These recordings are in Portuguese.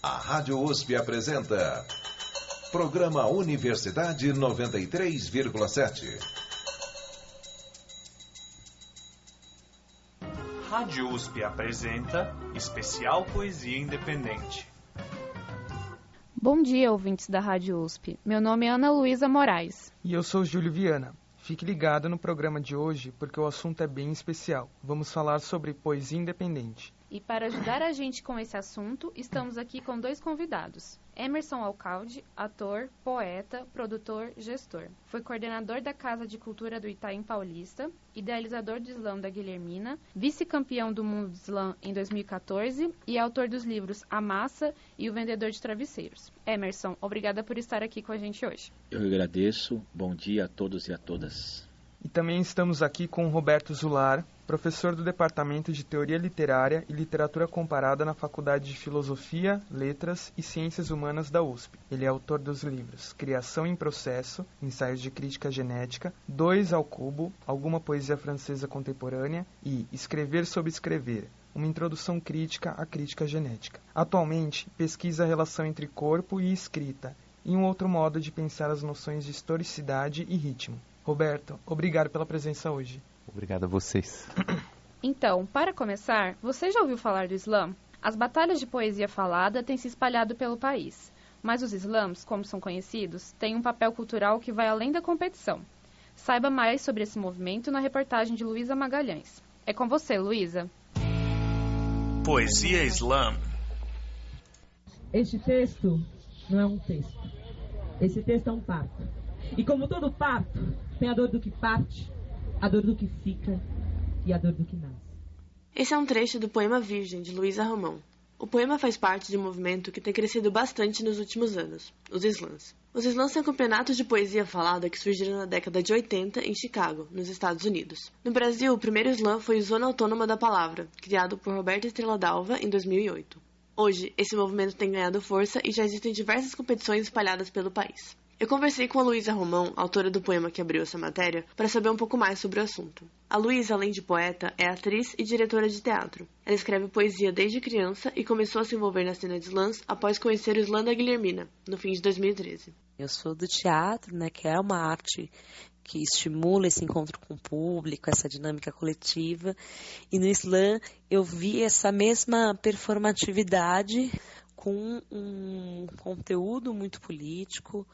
A Rádio USP apresenta Programa Universidade 93,7. Rádio USP apresenta Especial Poesia Independente. Bom dia, ouvintes da Rádio USP. Meu nome é Ana Luísa Moraes. E eu sou Júlio Viana. Fique ligado no programa de hoje, porque o assunto é bem especial. Vamos falar sobre poesia independente. E para ajudar a gente com esse assunto, estamos aqui com dois convidados. Emerson Alcalde, ator, poeta, produtor, gestor. Foi coordenador da Casa de Cultura do Itaim Paulista, idealizador do Slam da Guilhermina, vice-campeão do mundo de Slam em 2014 e autor dos livros A Massa e O Vendedor de Travesseiros. Emerson, obrigada por estar aqui com a gente hoje. Eu agradeço. Bom dia a todos e a todas. E também estamos aqui com o Roberto Zular, professor do Departamento de Teoria Literária e Literatura Comparada na Faculdade de Filosofia, Letras e Ciências Humanas da USP. Ele é autor dos livros Criação em Processo, Ensaios de Crítica Genética, 2 ao Cubo, Alguma Poesia Francesa Contemporânea e Escrever sobre Escrever, uma introdução crítica à crítica genética. Atualmente, pesquisa a relação entre corpo e escrita, e um outro modo de pensar as noções de historicidade e ritmo. Roberto, obrigado pela presença hoje. Obrigado a vocês. Então, para começar, você já ouviu falar do Slam? As batalhas de poesia falada têm se espalhado pelo país, mas os slams, como são conhecidos, têm um papel cultural que vai além da competição. Saiba mais sobre esse movimento na reportagem de Luísa Magalhães. É com você, Luísa. Poesia Slam. Este texto não é um texto. Esse texto é um parto. E como todo parto, tem a dor do que parte, a dor do que fica e a dor do que nasce. Esse é um trecho do poema Virgem, de Luísa Romão. O poema faz parte de um movimento que tem crescido bastante nos últimos anos, os slams. Os slams são campeonatos de poesia falada que surgiram na década de 80 em Chicago, nos Estados Unidos. No Brasil, o primeiro slam foi o Zona Autônoma da Palavra, criado por Roberto Estrela Dalva em 2008. Hoje, esse movimento tem ganhado força e já existem diversas competições espalhadas pelo país. Eu conversei com a Luísa Romão, autora do poema que abriu essa matéria, para saber um pouco mais sobre o assunto. A Luísa, além de poeta, é atriz e diretora de teatro. Ela escreve poesia desde criança e começou a se envolver na cena de slams após conhecer o Slam da Guilhermina, no fim de 2013. Eu sou do teatro, que é uma arte que estimula esse encontro com o público, essa dinâmica coletiva. E no slam eu vi essa mesma performatividade com um conteúdo muito político,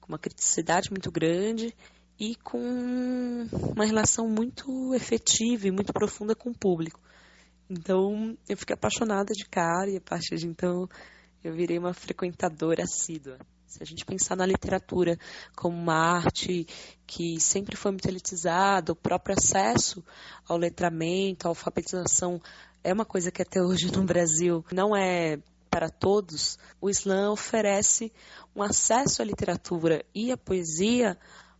uma criticidade muito grande e com uma relação muito efetiva e muito profunda com o público. Então, eu fiquei apaixonada de cara e a partir de então eu virei uma frequentadora assídua. Se a gente pensar na literatura como uma arte que sempre foi muito elitizada, o próprio acesso ao letramento, à alfabetização é uma coisa que até hoje no Brasil não é para todos, o slam oferece um acesso à literatura e à poesia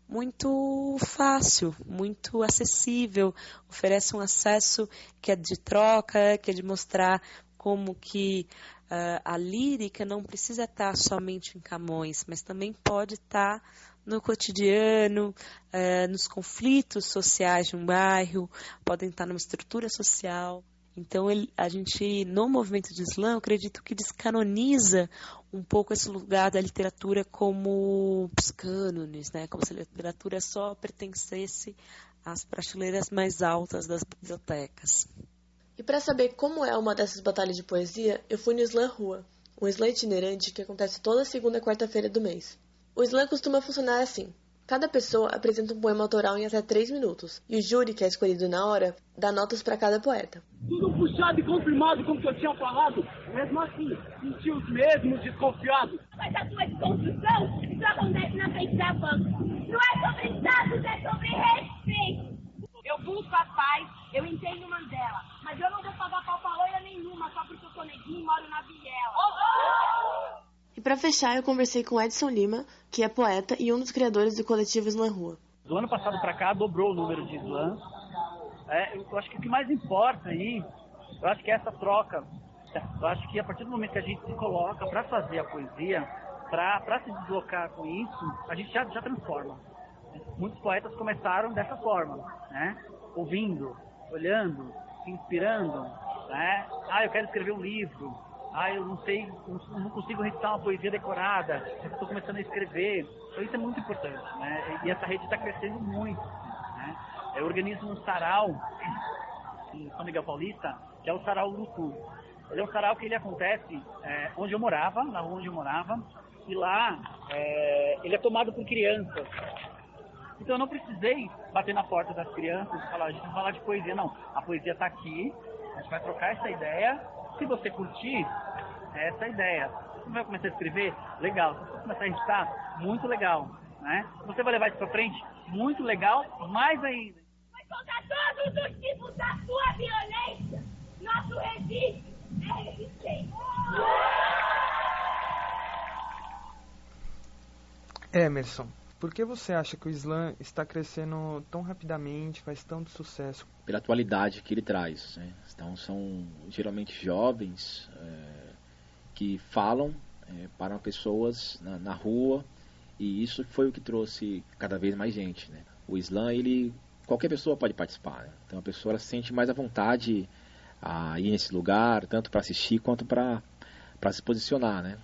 muito fácil, muito acessível, oferece um acesso que é de troca, que é de mostrar como que a lírica não precisa estar somente em Camões, mas também pode estar no cotidiano, nos conflitos sociais de um bairro, podem estar numa estrutura social. Então, a gente, no movimento de slam, eu acredito que descanoniza um pouco esse lugar da literatura como os cânones, como se a literatura só pertencesse às prateleiras mais altas das bibliotecas. E para saber como é uma dessas batalhas de poesia, eu fui no Slam Rua, um slam itinerante que acontece toda segunda e quarta-feira do mês. O slam costuma funcionar assim. Cada pessoa apresenta um poema autoral em até 3 minutos, e o júri, que é escolhido na hora, dá notas para cada poeta. Tudo puxado e confirmado, como que eu tinha falado, mesmo assim, senti os mesmos desconfiados. Mas a tua desconstrução só acontece na frente da banca. Não é sobre status, é sobre respeito. Eu busco a paz, eu entendo Mandela, mas eu não vou pagar pau pra loira nenhuma só porque eu sou neguinho e moro na viela. E para fechar, eu conversei com Edson Lima, que é poeta e um dos criadores do coletivo Slam Rua. Do ano passado para cá, dobrou o número de slams. Eu acho que o que mais importa aí, eu acho que é essa troca. Eu acho que a partir do momento que a gente se coloca para fazer a poesia, para se deslocar com isso, a gente já transforma. Muitos poetas começaram dessa forma, ouvindo, olhando, se inspirando. Eu quero escrever um livro. eu não sei, não consigo recitar uma poesia decorada, estou começando a escrever. Então isso é muito importante, né? E essa rede está crescendo muito, né? Eu organizo um sarau em São Miguel Paulista, que é o Sarau Urucu. Ele é um sarau que ele acontece onde eu morava, na rua onde eu morava, e lá ele é tomado por crianças. Então eu não precisei bater na porta das crianças e falar, a gente vai falar de poesia, não. A poesia está aqui, a gente vai trocar essa ideia. Se você curtir, é essa a ideia. Você vai começar a escrever? Legal. Se você começar a recitar, muito legal, né? Você vai levar isso para frente? Muito legal, mais ainda. Mas contra todos os tipos da sua violência, nosso registro é resistência. Emerson, por que você acha que o slam está crescendo tão rapidamente, faz tanto sucesso? Pela atualidade que ele traz, né? Então são geralmente jovens que falam para pessoas na rua, e isso foi o que trouxe cada vez mais gente, né? O slam, qualquer pessoa pode participar, né? Então a pessoa se sente mais à vontade a ir nesse lugar, tanto para assistir quanto para se posicionar, né?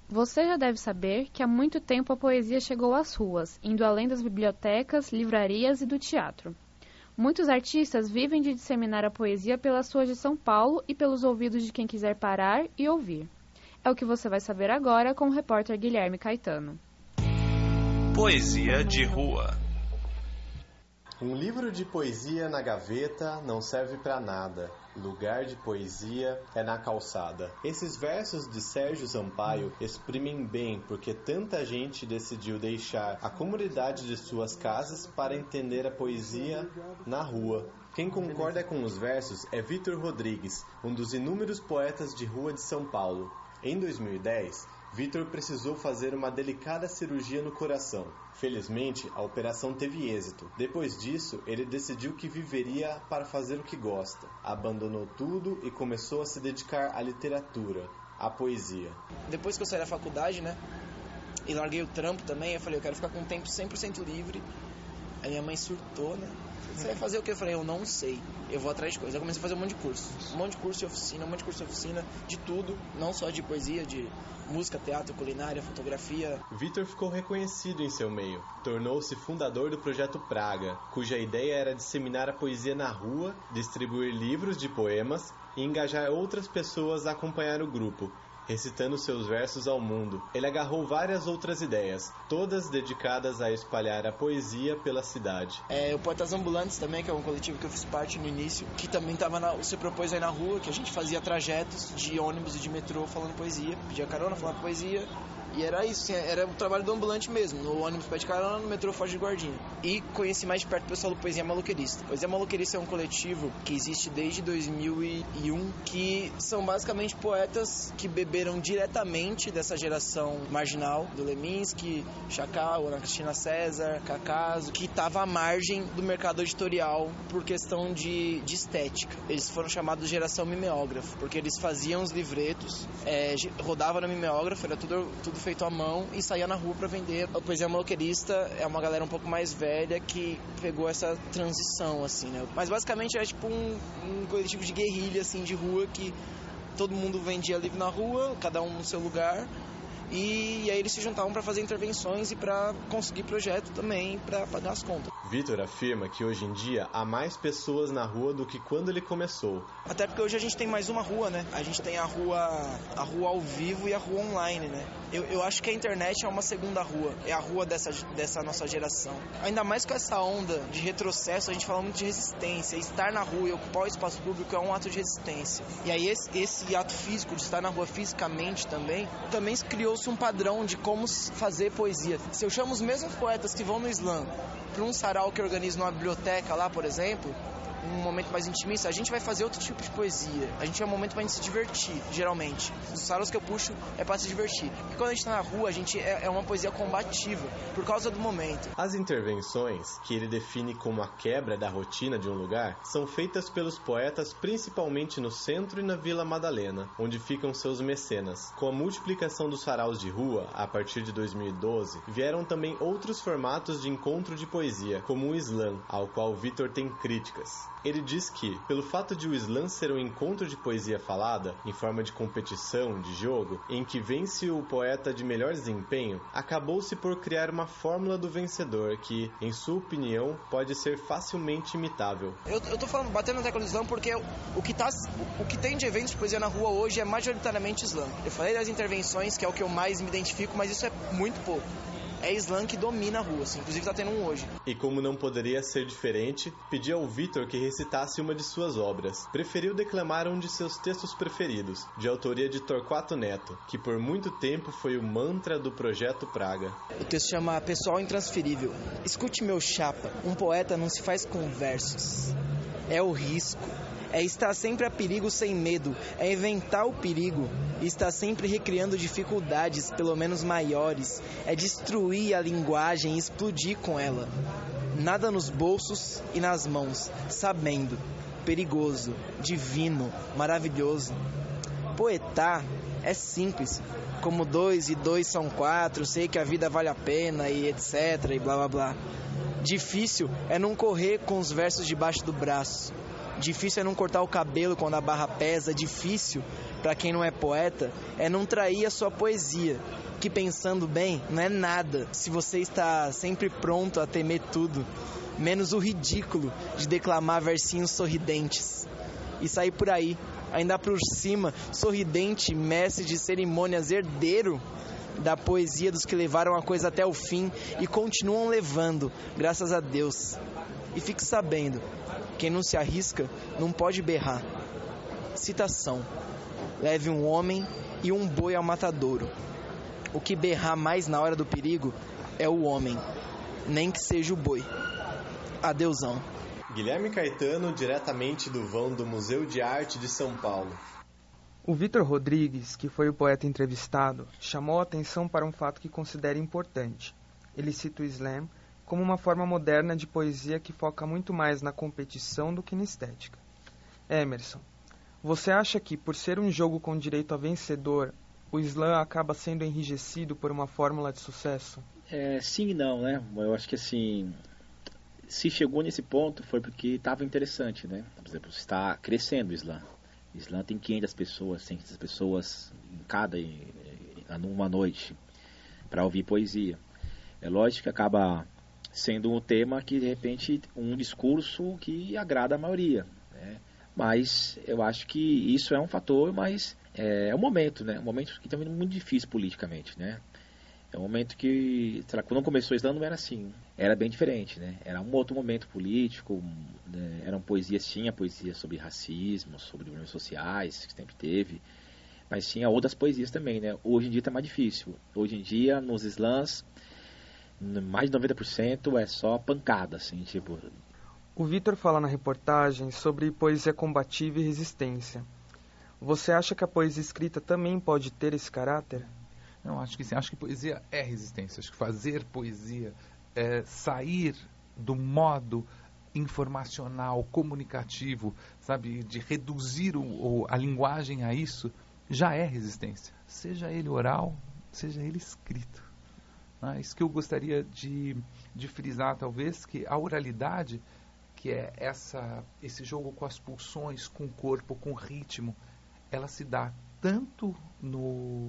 Você já deve saber que há muito tempo a poesia chegou às ruas, indo além das bibliotecas, livrarias e do teatro. Muitos artistas vivem de disseminar a poesia pelas ruas de São Paulo e pelos ouvidos de quem quiser parar e ouvir. É o que você vai saber agora com o repórter Guilherme Caetano. Poesia de rua. Um livro de poesia na gaveta não serve para nada. Lugar de poesia é na calçada. Esses versos de Sérgio Sampaio exprimem bem porque tanta gente decidiu deixar a comunidade de suas casas para entender a poesia na rua. Quem concorda com os versos é Vitor Rodrigues, um dos inúmeros poetas de rua de São Paulo. Em 2010, Vitor precisou fazer uma delicada cirurgia no coração. Felizmente, a operação teve êxito. Depois disso, ele decidiu que viveria para fazer o que gosta. Abandonou tudo e começou a se dedicar à literatura, à poesia. Depois que eu saí da faculdade, né, e larguei o trampo também, eu falei, eu quero ficar com um tempo 100% livre. Aí minha mãe surtou, né? Você vai fazer o quê? Eu falei, eu não sei. Eu vou atrás de coisas. Eu comecei a fazer um monte de curso. Um monte de curso de oficina, de tudo. Não só de poesia, de música, teatro, culinária, fotografia. Vitor ficou reconhecido em seu meio. Tornou-se fundador do Projeto Praga, cuja ideia era disseminar a poesia na rua, distribuir livros de poemas e engajar outras pessoas a acompanhar o grupo, recitando seus versos ao mundo. Ele agarrou várias outras ideias, todas dedicadas a espalhar a poesia pela cidade. O Poetas Ambulantes também, que é um coletivo que eu fiz parte no início, que também se propôs aí na rua, que a gente fazia trajetos de ônibus e de metrô falando poesia, pedia carona, falava poesia. E era isso, assim, era o trabalho do ambulante mesmo. No ônibus pede carona, no metrô foge de guardinha. E conheci mais de perto o pessoal do Poesia Maloqueirista. Poesia Maloqueirista é um coletivo que existe desde 2001, que são basicamente poetas que beberam diretamente dessa geração marginal, do Leminski, Chacal, Ana Cristina César, Cacaso, que estava à margem do mercado editorial por questão de estética. Eles foram chamados de geração mimeógrafo, porque eles faziam os livretos, rodavam no mimeógrafo, era tudo feito à mão e saía na rua para vender. A Poesia Maloqueirista é uma galera um pouco mais velha que pegou essa transição, assim, né? Mas basicamente é tipo um coletivo de guerrilha, assim, de rua, que todo mundo vendia livro na rua, cada um no seu lugar. E aí eles se juntavam para fazer intervenções e para conseguir projeto também, para pagar as contas. Vitor afirma que hoje em dia há mais pessoas na rua do que quando ele começou. Até porque hoje a gente tem mais uma rua, né? A gente tem a rua ao vivo e a rua online, né? Eu acho que a internet é uma segunda rua, é a rua dessa nossa geração. Ainda mais com essa onda de retrocesso, a gente fala muito de resistência. Estar na rua e ocupar o espaço público é um ato de resistência. E aí esse ato físico, de estar na rua fisicamente também criou-se um padrão de como fazer poesia. Se eu chamo os mesmos poetas que vão no slam para um sarau que organiza numa biblioteca lá, por exemplo, um momento mais intimista, a gente vai fazer outro tipo de poesia. A gente é um momento pra gente se divertir, geralmente. Os salos que eu puxo é pra se divertir. E quando a gente tá na rua, a gente é uma poesia combativa, por causa do momento. As intervenções, que ele define como a quebra da rotina de um lugar, são feitas pelos poetas principalmente no centro e na Vila Madalena, onde ficam seus mecenas. Com a multiplicação dos saraus de rua, a partir de 2012, vieram também outros formatos de encontro de poesia, como o slam, ao qual Vitor tem críticas. Ele diz que, pelo fato de o slam ser um encontro de poesia falada, em forma de competição, de jogo, em que vence o poeta de melhor desempenho, acabou-se por criar uma fórmula do vencedor que, em sua opinião, pode ser facilmente imitável. Eu tô falando, batendo na tecla do slam porque o que tem de eventos de poesia na rua hoje é majoritariamente slam. Eu falei das intervenções, que é o que eu mais me identifico, mas isso é muito pouco. É slam que domina a rua, assim. Inclusive tá tendo um hoje. E como não poderia ser diferente, pedi ao Vitor que recitasse uma de suas obras. Preferiu declamar um de seus textos preferidos, de autoria de Torquato Neto, que por muito tempo foi o mantra do Projeto Praga. O texto chama Pessoal Intransferível. Escute meu chapa, um poeta não se faz com versos. É o risco. É estar sempre a perigo sem medo, é inventar o perigo e estar sempre recriando dificuldades, pelo menos maiores, é destruir a linguagem e explodir com ela. Nada nos bolsos e nas mãos, sabendo, perigoso, divino, maravilhoso. Poetar é simples, como 2 e 2 são 4, sei que a vida vale a pena e etc e blá blá blá. Difícil é não correr com os versos debaixo do braço. Difícil é não cortar o cabelo quando a barra pesa. Difícil, para quem não é poeta, é não trair a sua poesia, que pensando bem, não é nada se você está sempre pronto a temer tudo, menos o ridículo de declamar versinhos sorridentes. E sair por aí, ainda por cima, sorridente, mestre de cerimônias, herdeiro da poesia dos que levaram a coisa até o fim e continuam levando, graças a Deus. E fique sabendo, quem não se arrisca não pode berrar. Citação: leve um homem e um boi ao matadouro. O que berrar mais na hora do perigo é o homem, nem que seja o boi. Adeusão. Guilherme Caetano, diretamente do vão do Museu de Arte de São Paulo. O Vitor Rodrigues, que foi o poeta entrevistado, chamou a atenção para um fato que considera importante. Ele cita o slam como uma forma moderna de poesia que foca muito mais na competição do que na estética. Emerson, você acha que, por ser um jogo com direito a vencedor, o slam acaba sendo enrijecido por uma fórmula de sucesso? Sim e não, né? Eu acho que assim, se chegou nesse ponto foi porque estava interessante, né? Por exemplo, está crescendo o slam. O slam tem 500 pessoas, 600 pessoas numa noite para ouvir poesia. É lógico que acaba sendo um tema que, de repente, um discurso que agrada a maioria, né? Mas eu acho que isso é um fator, mas é um momento, né? Um momento que também é muito difícil politicamente, né? É um momento que, sei lá, quando começou o slam não era assim, era bem diferente, né? Era um outro momento político, né? Eram poesias, tinha poesia sobre racismo, sobre problemas sociais, que sempre teve, mas tinha outras poesias também, né? Hoje em dia está mais difícil. Hoje em dia, nos slams, mais de 90% é só pancada, assim, tipo... O Vitor fala na reportagem sobre poesia combativa e resistência. Você acha que a poesia escrita também pode ter esse caráter? Não, acho que sim. Acho que poesia é resistência. Acho que fazer poesia, sair do modo informacional, comunicativo, sabe, de reduzir a linguagem a isso, já é resistência. Seja ele oral, seja ele escrito. Isso que eu gostaria de frisar, talvez, que a oralidade, que é esse jogo com as pulsões, com o corpo, com o ritmo, ela se dá tanto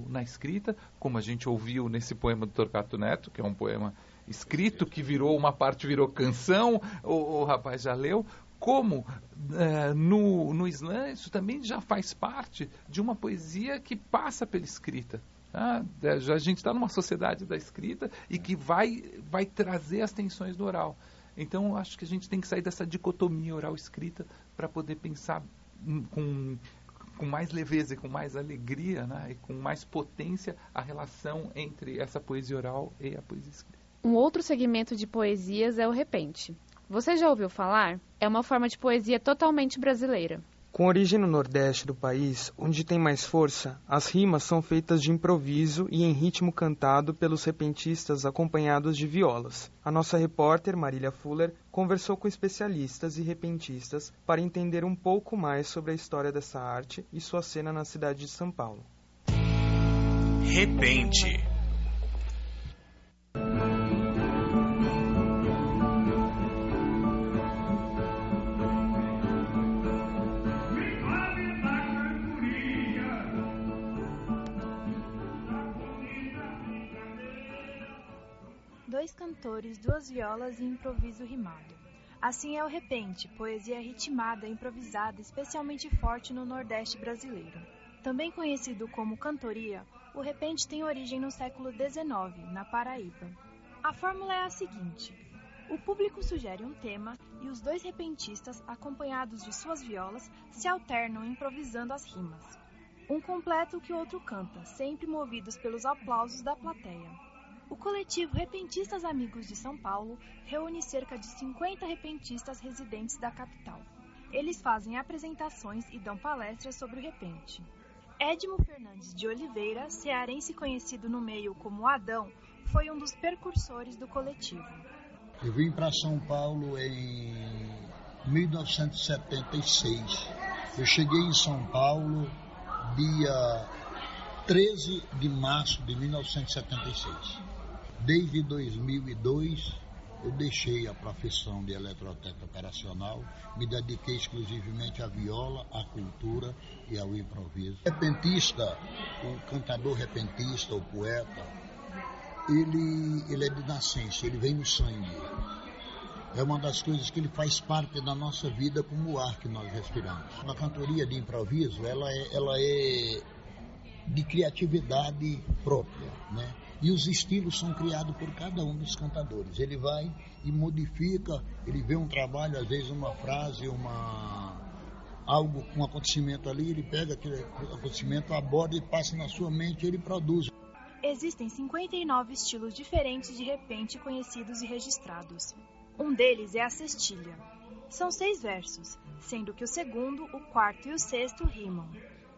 na escrita, como a gente ouviu nesse poema do Torquato Neto, que é um poema escrito, que uma parte virou canção, o rapaz já leu, como no slam isso também já faz parte de uma poesia que passa pela escrita. A gente está numa sociedade da escrita e que vai trazer as tensões do oral. Então, acho que a gente tem que sair dessa dicotomia oral-escrita para poder pensar com mais leveza e com mais alegria, né, e com mais potência a relação entre essa poesia oral e a poesia escrita. Um outro segmento de poesias é o repente. Você já ouviu falar? É uma forma de poesia totalmente brasileira. Com origem no Nordeste do país, onde tem mais força, as rimas são feitas de improviso e em ritmo cantado pelos repentistas acompanhados de violas. A nossa repórter, Marília Fuller, conversou com especialistas e repentistas para entender um pouco mais sobre a história dessa arte e sua cena na cidade de São Paulo. Repente. 2 cantores, 2 violas e improviso rimado. Assim é o repente, poesia ritmada, improvisada, especialmente forte no Nordeste brasileiro. Também conhecido como cantoria, o repente tem origem no século XIX, na Paraíba. A fórmula é a seguinte: o público sugere um tema e os 2 repentistas, acompanhados de suas violas, se alternam improvisando as rimas. Um completa o que o outro canta, sempre movidos pelos aplausos da plateia. O coletivo Repentistas Amigos de São Paulo reúne cerca de 50 repentistas residentes da capital. Eles fazem apresentações e dão palestras sobre o repente. Edmo Fernandes de Oliveira, cearense conhecido no meio como Adão, foi um dos precursores do coletivo. Eu vim para São Paulo em 1976. Eu cheguei em São Paulo dia 13 de março de 1976. Desde 2002, eu deixei a profissão de eletrotécnico operacional, me dediquei exclusivamente à viola, à cultura e ao improviso. O repentista, o cantador repentista, o poeta, ele é de nascença, ele vem no sangue. É uma das coisas que ele faz parte da nossa vida como o ar que nós respiramos. A cantoria de improviso, ela é de criatividade própria, né? E os estilos são criados por cada um dos cantadores. Ele vai e modifica, ele vê um trabalho, às vezes uma frase, um acontecimento ali, ele pega aquele acontecimento, aborda e passa na sua mente e ele produz. Existem 59 estilos diferentes de repente conhecidos e registrados. Um deles é a cestilha. São 6 versos, sendo que o segundo, o quarto e o sexto rimam.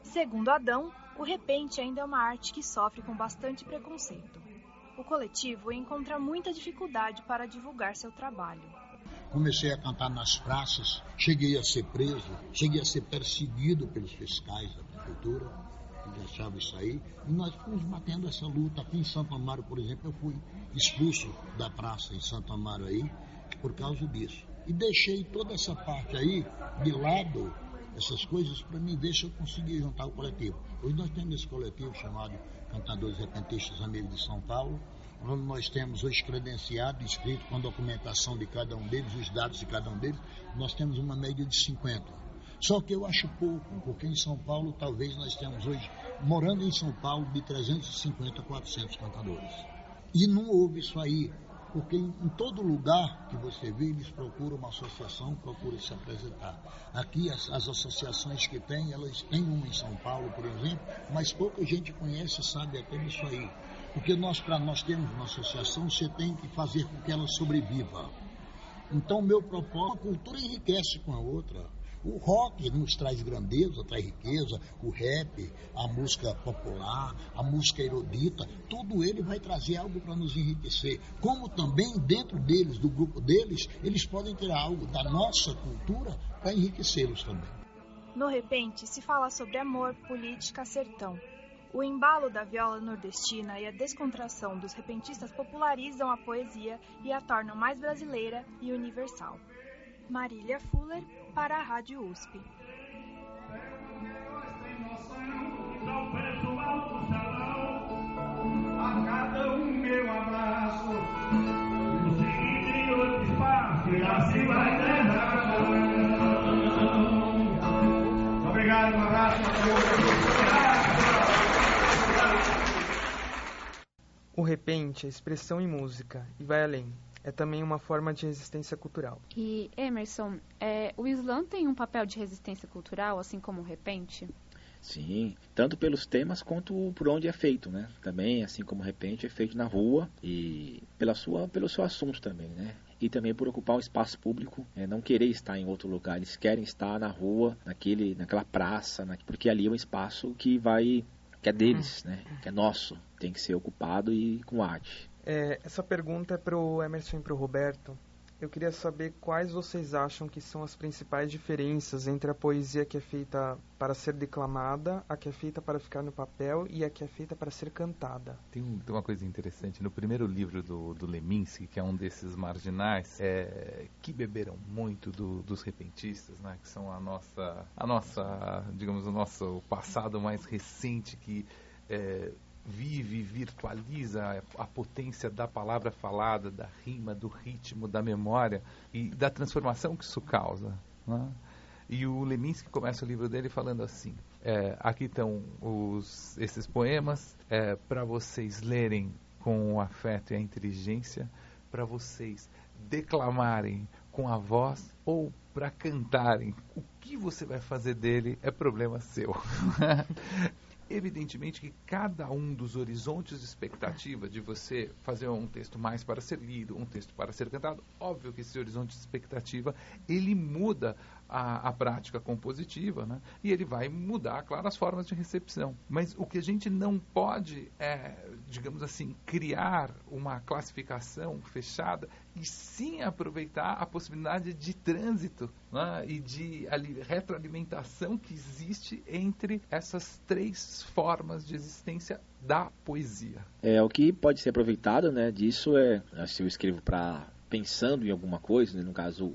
Segundo Adão, o repente ainda é uma arte que sofre com bastante preconceito. O coletivo encontra muita dificuldade para divulgar seu trabalho. Comecei a cantar nas praças, cheguei a ser preso, cheguei a ser perseguido pelos fiscais da prefeitura, que achavam isso aí, e nós fomos batendo essa luta. Aqui em Santo Amaro, por exemplo, eu fui expulso da praça em Santo Amaro aí, por causa disso. E deixei toda essa parte aí de lado, essas coisas, para mim ver se eu conseguia juntar o coletivo. Hoje nós temos esse coletivo chamado Cantadores Repentistas Amigos de São Paulo, onde nós temos hoje credenciado, inscrito com a documentação de cada um deles, os dados de cada um deles, nós temos uma média de 50. Só que eu acho pouco, porque em São Paulo talvez nós temos hoje, morando em São Paulo, de 350 a 400 cantadores. E não houve isso aí. Porque em todo lugar que você vê, eles procuram uma associação, procuram se apresentar. Aqui, as associações que tem, elas têm uma em São Paulo, por exemplo, mas pouca gente conhece e sabe até disso aí. Porque para nós termos uma associação, você tem que fazer com que ela sobreviva. Então, meu propósito, a cultura enriquece com a outra. O rock nos traz grandeza, traz riqueza, o rap, a música popular, a música erudita, tudo ele vai trazer algo para nos enriquecer. Como também dentro deles, do grupo deles, eles podem ter algo da nossa cultura para enriquecê-los também. No repente se fala sobre amor, política, sertão. O embalo da viola nordestina e a descontração dos repentistas popularizam a poesia e a tornam mais brasileira e universal. Marília Fuller, para a Rádio USP. A cada um meu abraço, o seguinte eu te faço, e assim vai terminar. Obrigado, um abraço a O repente é expressão em música e vai além. É também uma forma de resistência cultural. E, Emerson, o slam tem um papel de resistência cultural, assim como o repente? Sim, tanto pelos temas quanto por onde é feito, né? Também, assim como o repente, é feito na rua e pelo seu assunto também, né? E também por ocupar um espaço público, não querer estar em outro lugar. Eles querem estar na rua, naquela praça, porque ali é um espaço que é deles, né? Que é nosso, tem que ser ocupado e com arte. Essa pergunta é para o Emerson e para o Roberto. Eu queria saber quais vocês acham que são as principais diferenças entre a poesia que é feita para ser declamada, a que é feita para ficar no papel e a que é feita para ser cantada. Tem uma coisa interessante. No primeiro livro do Leminski, que é um desses marginais, que beberam muito dos repentistas, né, que são a nossa, digamos, o nosso passado mais recente, que vive, virtualiza a potência da palavra falada, da rima, do ritmo, da memória e da transformação que isso causa, né? E o Leminski começa o livro dele falando assim, aqui estão esses poemas para vocês lerem com o afeto e a inteligência, para vocês declamarem com a voz ou para cantarem. O que você vai fazer dele é problema seu. Evidentemente que cada um dos horizontes de expectativa de você fazer um texto mais para ser lido, um texto para ser cantado, óbvio que esse horizonte de expectativa, ele muda a prática compositiva, né? E ele vai mudar, claro, as formas de recepção. Mas o que a gente não pode digamos assim, criar uma classificação fechada e sim aproveitar a possibilidade de trânsito, né? E de retroalimentação que existe entre essas três formas de existência da poesia. O que pode ser aproveitado, né, disso se eu escrevo pensando em alguma coisa, né, no caso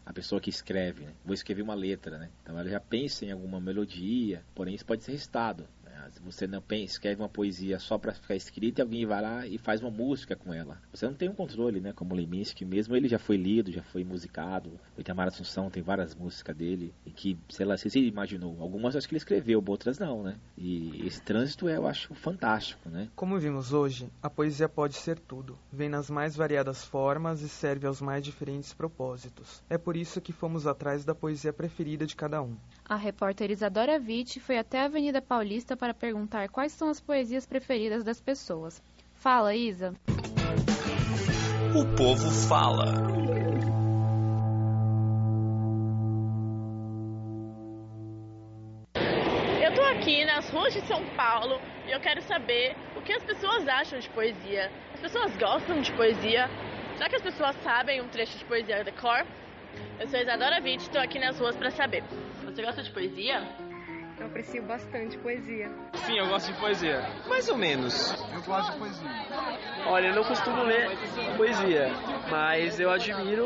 a pessoa que escreve, né, vou escrever uma letra, né, então ela já pensa em alguma melodia, porém isso pode ser recitado. Se você não escreve uma poesia só para ficar escrita e alguém vai lá e faz uma música com ela, você não tem um controle, né? Como o Leminski, mesmo ele já foi lido, já foi musicado. O Itamar Assunção tem várias músicas dele e que, sei lá, você imaginou. Algumas acho que ele escreveu, outras não, né? E esse trânsito eu acho fantástico, né? Como vimos hoje, a poesia pode ser tudo. Vem nas mais variadas formas e serve aos mais diferentes propósitos. É por isso que fomos atrás da poesia preferida de cada um. A repórter Isadora Witt foi até a Avenida Paulista para perguntar quais são as poesias preferidas das pessoas. Fala, Isa. O povo fala. Eu tô aqui nas ruas de São Paulo e eu quero saber o que as pessoas acham de poesia. As pessoas gostam de poesia? Será que as pessoas sabem um trecho de poesia de cor? Eu sou Isadora Witt e estou aqui nas ruas para saber. Você gosta de poesia? Eu aprecio bastante poesia. Sim, eu gosto de poesia. Mais ou menos. Eu gosto de poesia. Olha, eu não costumo ler poesia, mas eu admiro.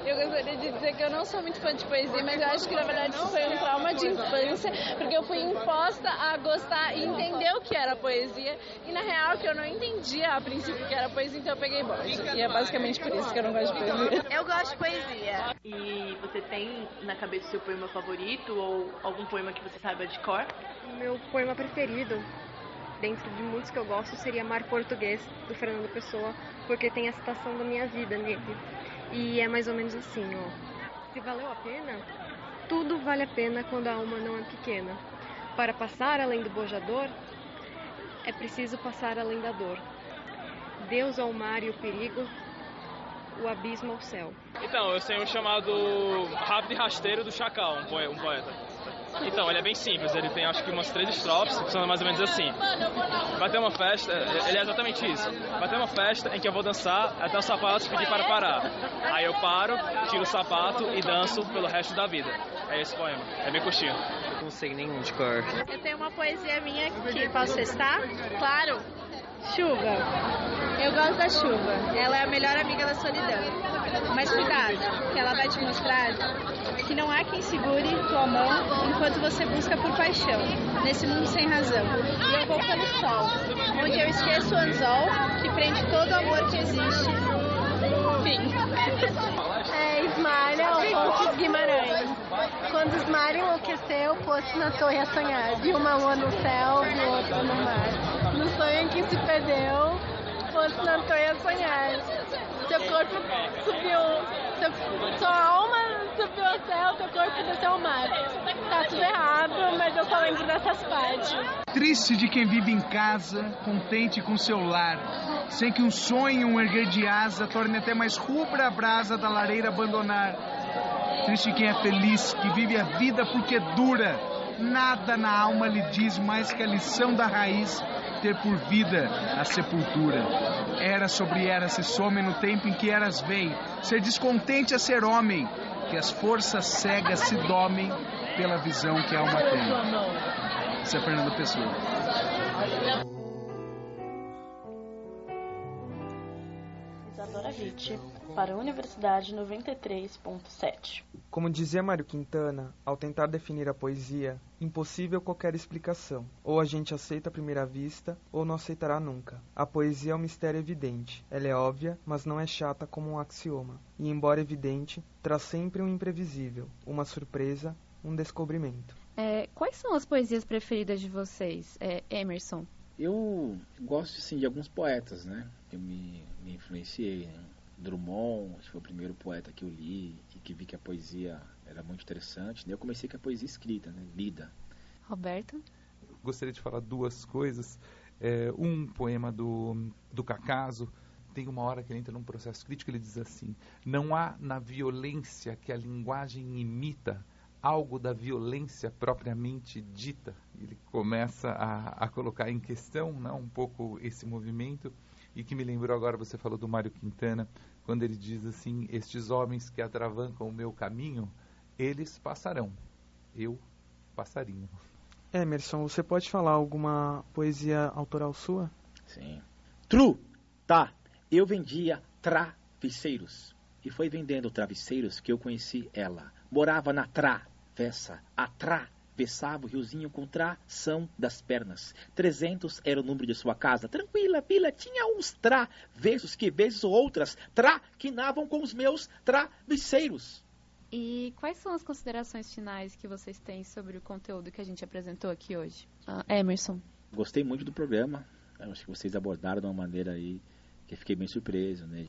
Eu gostaria de dizer que eu não sou muito fã de poesia, mas eu acho que na verdade isso foi um trauma de infância, porque eu fui imposta a gostar e entender o que era poesia, e na real que eu não entendia a princípio o que era poesia, então eu peguei bode. E é basicamente por isso que eu não gosto de poesia. Eu gosto de poesia. E você tem na cabeça o seu poema favorito ou algum poema que você saiba de cor? Meu poema preferido, dentro de muitos que eu gosto, seria Mar Português, do Fernando Pessoa, porque tem a citação da minha vida nele. E é mais ou menos assim, ó. Se valeu a pena, tudo vale a pena quando a alma não é pequena. Para passar além do bojador, é preciso passar além da dor. Deus ao mar e o perigo, o abismo ao céu. Então, eu sei um chamado Rápido e Rasteiro do Chacal, um poeta. Então, ele é bem simples, ele tem acho que umas 3 estrofes, que são mais ou menos assim. Vai ter uma festa, ele é exatamente isso. Vai ter uma festa em que eu vou dançar até o sapato pedir para parar. Aí eu paro, tiro o sapato e danço pelo resto da vida. É esse poema, é bem curtinho. Eu não sei nenhum de cor. Eu tenho uma poesia minha que posso restar? Claro. Chuva. Eu gosto da chuva. Ela é a melhor amiga da solidão. Mas cuidado, que ela vai te mostrar que não há quem segure tua mão enquanto você busca por paixão, nesse mundo sem razão. E eu vou pelo sol, onde eu esqueço o anzol que prende todo o amor que existe. Fim. Ismália Alfonso Guimarães. Quando Ismália enlouqueceu, pôs-se na torre a sonhar. Viu uma lua no céu, viu outra no mar. No sonho em que se perdeu, pôs-se na torre a sonhar. Seu corpo subiu, sua alma subiu ao céu, seu corpo desceu ao mar. Tá tudo errado, mas eu só lembro dessas partes. Triste de quem vive em casa, contente com seu lar, sem que um sonho, um erguer de asa, torne até mais rubra a brasa da lareira abandonar. Triste quem é feliz, que vive a vida porque é dura. Nada na alma lhe diz mais que a lição da raiz, ter por vida a sepultura. Era sobre era se some no tempo em que eras vem, ser descontente a ser homem, que as forças cegas se domem pela visão que a alma tem. Isso é Fernando Pessoa. Isadora Ritt, para a Universidade 93.7. Como dizia Mário Quintana, ao tentar definir a poesia, impossível qualquer explicação. Ou a gente aceita à primeira vista, ou não aceitará nunca. A poesia é um mistério evidente. Ela é óbvia, mas não é chata como um axioma. E, embora evidente, traz sempre um imprevisível, uma surpresa, um descobrimento. Quais são as poesias preferidas de vocês, Emerson? Eu gosto, assim, de alguns poetas, né? Eu me influenciei, né? Drummond, acho que foi o primeiro poeta que eu li, que vi que a poesia era muito interessante. Eu comecei com a poesia escrita, né? Lida. Roberto? Gostaria de falar duas coisas. Um poema do Cacaso, tem uma hora que ele entra num processo crítico, ele diz assim: não há na violência que a linguagem imita algo da violência propriamente dita. Ele começa a colocar em questão, né, um pouco esse movimento, e que me lembrou agora, você falou do Mário Quintana, quando ele diz assim: estes homens que atravancam o meu caminho, eles passarão, eu passarinho. Emerson, você pode falar alguma poesia autoral sua? Sim. True, tá. Eu vendia travesseiros. E foi vendendo travesseiros que eu conheci ela. Morava na travessa. Atravessava o riozinho com tração das pernas. 300 era o número de sua casa. Tranquila, vila, tinha uns travessos que vezes ou outras traquinavam com os meus travesseiros. E quais são as considerações finais que vocês têm sobre o conteúdo que a gente apresentou aqui hoje? Emerson. Gostei muito do programa. Eu acho que vocês abordaram de uma maneira aí que eu fiquei bem surpreso, né?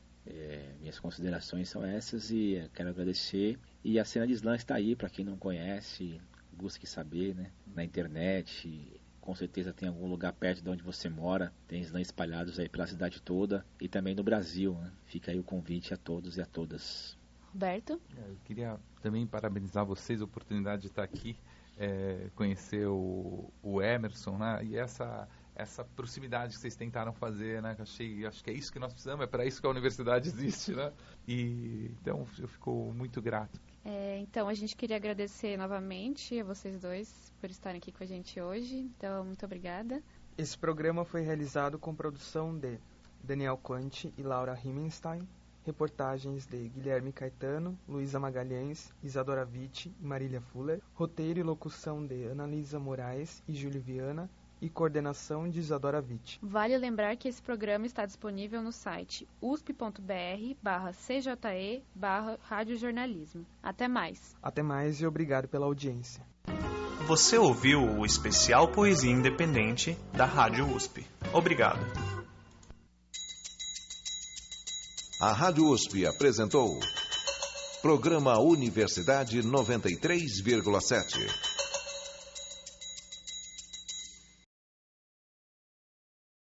Minhas considerações são essas e quero agradecer. E a cena de slam está aí, para quem não conhece, busque saber, né? Na internet, com certeza tem algum lugar perto de onde você mora, tem slam espalhados aí pela cidade toda e também no Brasil, né? Fica aí o convite a todos e a todas. Roberto? Eu queria também parabenizar vocês, a oportunidade de estar aqui, conhecer o Emerson, né? E essa proximidade que vocês tentaram fazer, né? Acho que é isso que nós precisamos, é para isso que a universidade existe, né? E então eu fico muito grato. Então a gente queria agradecer novamente a vocês dois por estarem aqui com a gente hoje. Então, muito obrigada. Esse programa foi realizado com produção de Daniel Quanti e Laura Riemenstein, reportagens de Guilherme Caetano, Luísa Magalhães, Isadora Vitti e Marília Fuller, roteiro e locução de Analisa Moraes e Júlio Viana, e coordenação de Isadora Vitti. Vale lembrar que esse programa está disponível no site usp.br/cje/radiojornalismo. Até mais. Até mais e obrigado pela audiência. Você ouviu o especial Poesia Independente da Rádio USP. Obrigado. A Rádio USP apresentou Programa Universidade 93,7.